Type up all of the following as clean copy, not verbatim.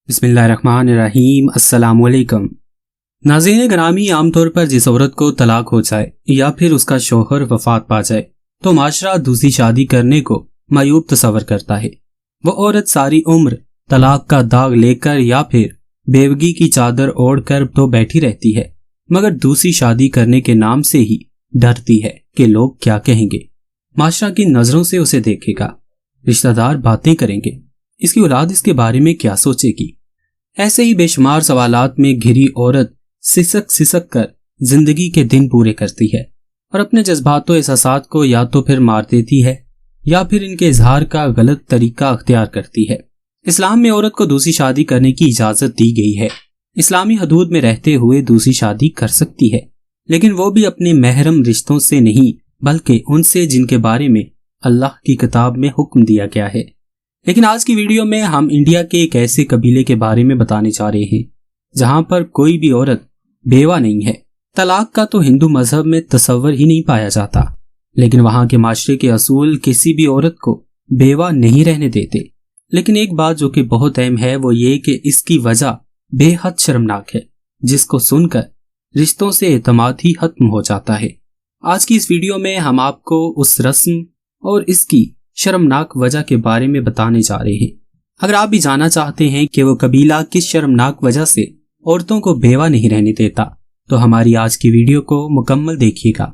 बिस्मिल्लाहिर्रहमानिर्रहीम। अस्सलाम वालेकुम। नाज़रीन ग्रामी, आमतौर पर जिस औरत को तलाक हो जाए या फिर उसका शौहर वफात पा जाए तो माशरा दूसरी शादी करने को मायूब तस्वर करता है। वो औरत सारी उम्र तलाक का दाग लेकर या फिर बेवगी की चादर ओढ़कर तो बैठी रहती है, मगर दूसरी शादी करने के नाम से ही डरती है कि लोग क्या कहेंगे, माशरा की नजरों से उसे देखेगा, रिश्तेदार बातें करेंगे, इसकी औलाद इसके बारे में क्या सोचेगी। ऐसे ही बेशुमार सवालात में घिरी औरत सिसक सिसक कर जिंदगी के दिन पूरे करती है और अपने जज्बातों एहसासात को या तो फिर मार देती है या फिर इनके इजहार का गलत तरीका अख्तियार करती है। इस्लाम में औरत को दूसरी शादी करने की इजाजत दी गई है। इस्लामी हदूद में रहते हुए दूसरी शादी कर सकती है, लेकिन वो भी अपने महरम रिश्तों से नहीं बल्कि उनसे जिनके बारे में अल्लाह की किताब में हुक्म दिया गया है। लेकिन आज की वीडियो में हम इंडिया के एक ऐसे कबीले के बारे में बताने जा रहे हैं जहां पर कोई भी औरत बेवा नहीं है। तलाक का तो हिंदू मजहब में तस्वर ही नहीं पाया जाता, लेकिन वहां के माशरे के असूल किसी भी औरत को बेवा नहीं रहने देते। लेकिन एक बात जो कि बहुत अहम है वो ये कि इसकी वजह बेहद शर्मनाक है, जिसको सुनकर रिश्तों से एतमाद ही खत्म हो जाता है। आज की इस वीडियो में हम आपको उस रस्म और इसकी शर्मनाक वजह के बारे में बताने जा रहे हैं। अगर आप भी जानना चाहते हैं कि वो कबीला किस शर्मनाक वजह से औरतों को बेवा नहीं रहने देता, तो हमारी आज की वीडियो को मुकम्मल देखिएगा,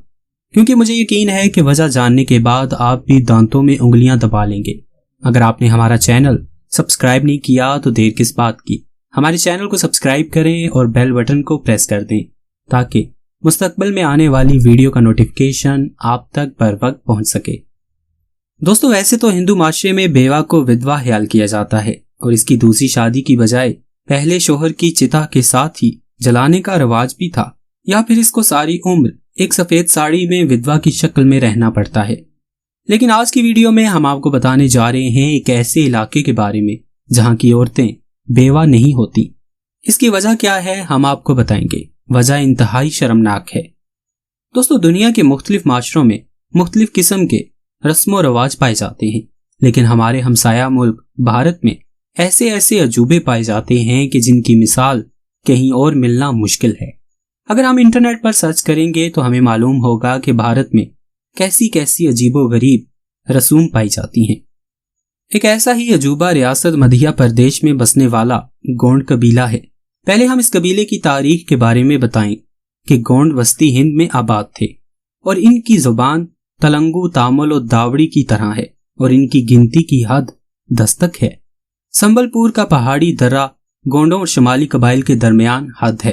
क्योंकि मुझे यकीन है कि वजह जानने के बाद आप भी दांतों में उंगलियां दबा लेंगे। अगर आपने हमारा चैनल सब्सक्राइब नहीं किया तो देर किस बात की, हमारे चैनल को सब्सक्राइब करें और बेल बटन को प्रेस कर दें ताकि मुस्तकबिल में आने वाली वीडियो का नोटिफिकेशन आप तक बर वक्त पहुंच सके। दोस्तों, वैसे तो हिंदू माशरे में बेवा को विधवा ख्याल किया जाता है और इसकी दूसरी शादी की बजाय पहले शोहर की चिता के साथ ही जलाने का रिवाज भी था, या फिर इसको सारी उम्र एक सफेद साड़ी में विधवा की शक्ल में रहना पड़ता है। लेकिन आज की वीडियो में हम आपको बताने जा रहे हैं एक ऐसे इलाके के बारे में जहां की औरतें बेवा नहीं होती। इसकी वजह क्या है हम आपको बताएंगे। वजह इंतहाई शर्मनाक है। दोस्तों, दुनिया के मुख्तलिफ माशरों में मुख्तलिफ किस्म के रस्म और रवाज पाए जाते हैं, लेकिन हमारे हमसाया मुल्क भारत में ऐसे ऐसे अजूबे पाए जाते हैं कि जिनकी मिसाल कहीं और मिलना मुश्किल है। अगर हम इंटरनेट पर सर्च करेंगे तो हमें मालूम होगा कि भारत में कैसी कैसी अजीबोगरीब रसूम पाई जाती हैं। एक ऐसा ही अजूबा रियासत मध्य प्रदेश में बसने वाला गोंड कबीला है। पहले हम इस कबीले की तारीख के बारे में बताएं कि गोंड वस्ती हिंद में आबाद थे और इनकी जुबान तेलुगु, तामिल और दावड़ी की तरह है और इनकी गिनती की हद दस्तक है। संबलपुर का पहाड़ी दर्रा गोंडों और शुमाली कबाइल के दरमियान हद है।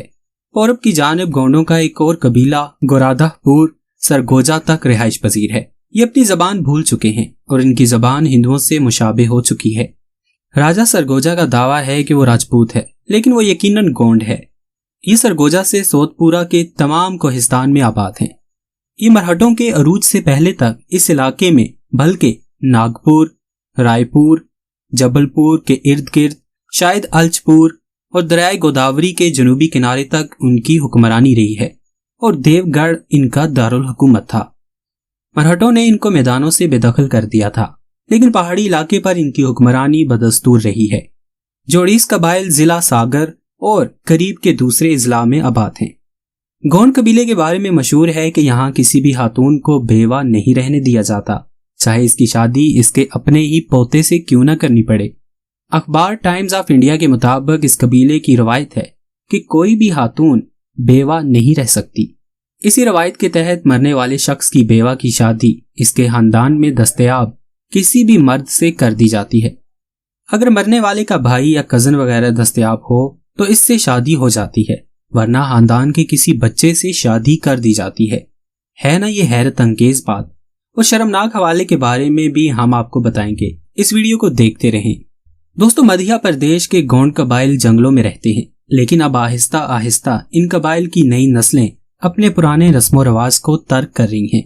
पूरब की जानिब गोंडों का एक और कबीला गोरादापुर सरगोजा तक रिहाइश पजीर है। ये अपनी जबान भूल चुके हैं और इनकी जबान हिंदुओं से मुशाबे हो चुकी है। राजा सरगोजा का दावा है कि वो राजपूत है, लेकिन वो यकीनन गोंड है। ये सरगोजा से सोतपुरा के तमाम कोहिस्तान में आबाद हैं। ये मरहटों के अरूज से पहले तक इस इलाके में बल्कि नागपुर, रायपुर, जबलपुर के इर्द गिर्द, शायद अल्चपुर और दरियाए गोदावरी के जनूबी किनारे तक उनकी हुक्मरानी रही है और देवगढ़ इनका दारुल हुकूमत था। मरहटों ने इनको मैदानों से बेदखल कर दिया था, लेकिन पहाड़ी इलाके पर इनकी हुक्मरानी बदस्तूर रही है। जोड़ीस कबाइल जिला सागर और करीब के दूसरे इजला में आबाद हैं। गोंड कबीले के बारे में मशहूर है कि यहाँ किसी भी खातून को बेवा नहीं रहने दिया जाता, चाहे इसकी शादी इसके अपने ही पोते से क्यों न करनी पड़े। अखबार टाइम्स ऑफ इंडिया के मुताबिक इस कबीले की रवायत है कि कोई भी खातून बेवा नहीं रह सकती। इसी रवायत के तहत मरने वाले शख्स की बेवा की शादी इसके खानदान में दस्तयाब किसी भी मर्द से कर दी जाती है। अगर मरने वाले का भाई या कजन वगैरह दस्तयाब हो तो इससे शादी हो जाती है, वरना खानदान के किसी बच्चे से शादी कर दी जाती है ना ये हैरत अंगेज बात। और शर्मनाक हवाले के बारे में भी हम आपको बताएंगे, इस वीडियो को देखते रहें। दोस्तों, मध्य प्रदेश के गोंड कबाइल जंगलों में रहते हैं, लेकिन अब आहिस्ता आहिस्ता इन कबाइल की नई नस्लें अपने पुराने रस्म रवाज को तर्क कर रही हैं।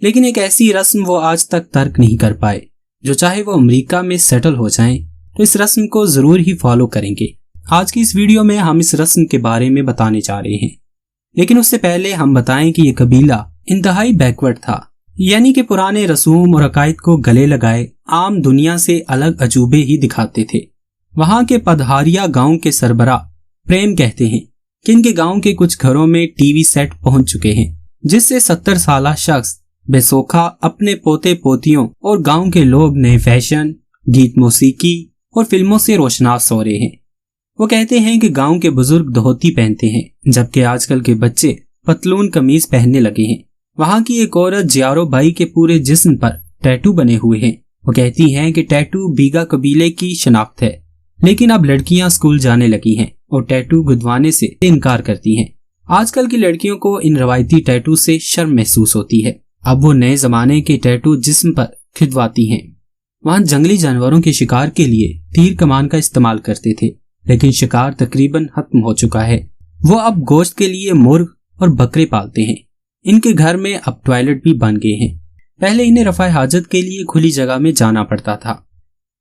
लेकिन एक ऐसी रस्म वो आज तक तर्क नहीं कर पाए, जो चाहे वो अमेरिका में सेटल हो जाएं तो इस रस्म को जरूर ही फॉलो करेंगे। आज की इस वीडियो में हम इस रस्म के बारे में बताने जा रहे हैं, लेकिन उससे पहले हम बताएं कि ये कबीला इंतहाई बैकवर्ड था, यानी कि पुराने रसूम और अकायद को गले लगाए आम दुनिया से अलग अजूबे ही दिखाते थे। वहाँ के पधारिया गांव के सरबराह प्रेम कहते हैं कि इनके गांव के कुछ घरों में टीवी सेट पहुंच चुके हैं, जिससे 70 साल शख्स बेसोखा अपने पोते पोतियों और गांव के लोग नए फैशन, गीत मौसीकी और फिल्मों से रोशनास हो रहे हैं। वो कहते हैं कि गांव के बुजुर्ग धोती पहनते हैं, जबकि आजकल के बच्चे पतलून कमीज पहनने लगे हैं। वहाँ की एक औरत जियारो बाई के पूरे जिस्म पर टैटू बने हुए हैं। वो कहती हैं कि टैटू बीगा कबीले की शनाख्त है, लेकिन अब लड़कियां स्कूल जाने लगी हैं और टैटू गुदवाने से इनकार करती हैं। आजकल की लड़कियों को इन रवायती टैटू से शर्म महसूस होती है। अब वो नए जमाने के टैटू जिस्म पर खिदवाती हैं। वहाँ जंगली जानवरों के शिकार के लिए तीर कमान का इस्तेमाल करते थे, लेकिन शिकार तकरीबन खत्म हो चुका है। वो अब गोश्त के लिए मुर्ग और बकरे पालते हैं। इनके घर में अब टॉयलेट भी बन गए हैं। पहले इन्हें रफ़ाए हाजत के लिए खुली जगह में जाना पड़ता था।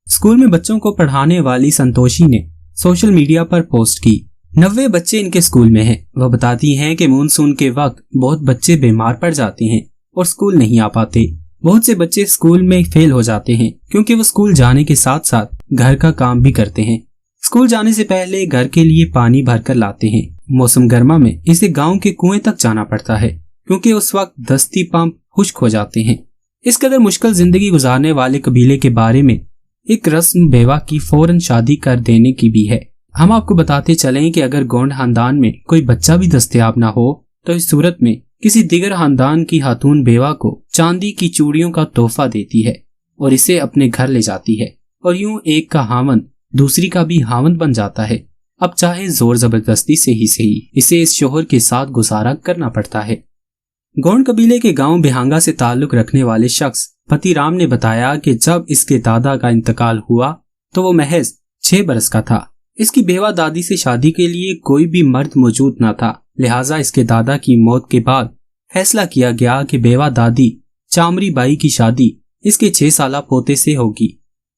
स्कूल में बच्चों को पढ़ाने वाली संतोषी ने सोशल मीडिया पर पोस्ट की। 90 बच्चे इनके स्कूल में हैं। वह बताती हैं कि मानसून के वक्त बहुत बच्चे बीमार पड़ जाते हैं और स्कूल नहीं आ पाते। बहुत से बच्चे स्कूल में फेल हो जाते हैं क्योंकि वो स्कूल जाने के साथ साथ घर का काम भी करते हैं। स्कूल जाने से पहले घर के लिए पानी भरकर लाते हैं। मौसम गर्मा में इसे गांव के कुएं तक जाना पड़ता है क्योंकि उस वक्त दस्ती पंप खुश्क हो जाते हैं। इस कदर मुश्किल जिंदगी गुजारने वाले कबीले के बारे में एक रस्म बेवा की फौरन शादी कर देने की भी है। हम आपको बताते चलें कि अगर गोंड खानदान में कोई बच्चा भी दस्तयाब ना हो तो इस सूरत में किसी दिगर खानदान की खातून बेवा को चांदी की चूड़ियों का तोहफा देती है और इसे अपने घर ले जाती है, और यूं एक का हावंद दूसरी का भी हावंद बन जाता है। अब चाहे जोर जबरदस्ती से ही सही, इसे इस शोहर के साथ गुजारा करना पड़ता है। गोंड कबीले के गांव बिहांगा से ताल्लुक रखने वाले शख्स पति राम ने बताया कि जब इसके दादा का इंतकाल हुआ तो वो महज 6 बरस का था। इसकी बेवा दादी से शादी के लिए कोई भी मर्द मौजूद न था, लिहाजा इसके दादा की मौत के बाद फैसला किया गया कि बेवा दादी चामरी बाई की शादी इसके 6 साला पोते से होगी।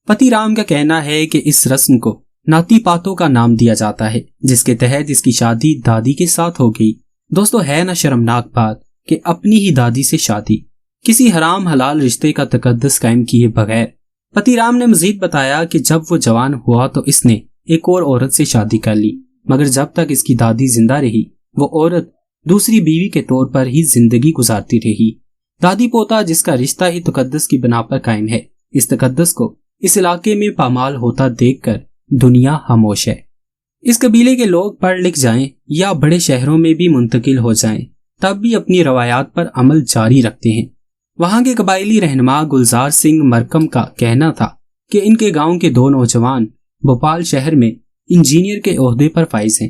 पति राम का कहना है कि इस रस्म को नाती पातों का नाम दिया जाता है, जिसके तहत इसकी शादी दादी के साथ हो गई। दोस्तों, है ना शर्मनाक बात कि अपनी ही दादी से शादी, किसी हराम हलाल रिश्ते का तकद्दुस कायम किए बगैर। पति राम ने मजीद बताया कि जब वो जवान हुआ तो इसने एक और औरत से शादी कर ली, मगर जब तक इसकी दादी जिंदा रही वो औरत दूसरी बीवी के तौर पर ही जिंदगी गुजारती रही। दादी पोता जिसका रिश्ता ही तकद्दुस की बिना पर कायम है, इस तकद्दुस को इस इलाके में पामाल होता देखकर दुनिया खामोश है। इस कबीले के लोग पढ़ लिख जाएं या बड़े शहरों में भी मुंतकिल हो जाएं, तब भी अपनी रवायात पर अमल जारी रखते हैं। वहाँ के कबायली रहनुमा गुलजार सिंह मरकम का कहना था कि इनके गांव के 2 नौजवान भोपाल शहर में इंजीनियर के ओहदे पर फाइज हैं,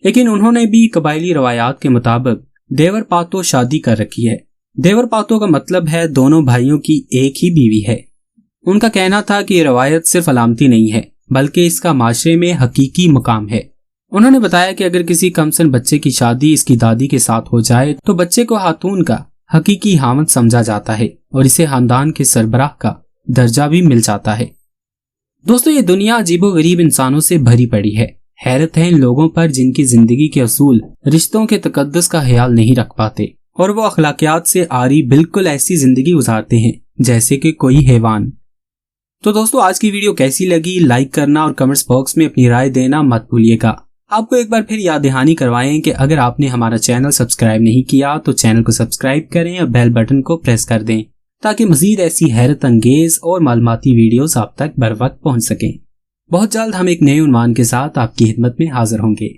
लेकिन उन्होंने भी कबायली रवायात के मुताबिक देवर पातो शादी कर रखी है। देवर पातो का मतलब है दोनों भाइयों की एक ही बीवी है। उनका कहना था कि ये रवायत सिर्फ अलामती नहीं है बल्कि इसका माशरे में हकीकी मकाम है। उन्होंने बताया कि अगर किसी कमसन बच्चे की शादी इसकी दादी के साथ हो जाए तो बच्चे को खातून का हकीकी हामद समझा जाता है और इसे खानदान के सरबराह का दर्जा भी मिल जाता है। दोस्तों, ये दुनिया अजीबो-गरीब इंसानों से भरी पड़ी है। हैरत है इन लोगों पर जिनकी जिंदगी के असूल रिश्तों के तकद्दुस का ख्याल नहीं रख पाते और वो अखलाकियात से आरी बिल्कुल ऐसी जिंदगी गुजारते हैं जैसे कि कोई हैवान। तो दोस्तों, आज की वीडियो कैसी लगी लाइक करना और कमेंट्स बॉक्स में अपनी राय देना मत भूलिएगा। आपको एक बार फिर याद दहानी करवाएं कि अगर आपने हमारा चैनल सब्सक्राइब नहीं किया तो चैनल को सब्सक्राइब करें और बेल बटन को प्रेस कर दें ताकि मजीद ऐसी हैरत अंगेज और मालूमाती वीडियोस आप तक बर वक्त पहुंच सकें। बहुत जल्द हम एक नए उन्वान के साथ आपकी खिदमत में हाजिर होंगे।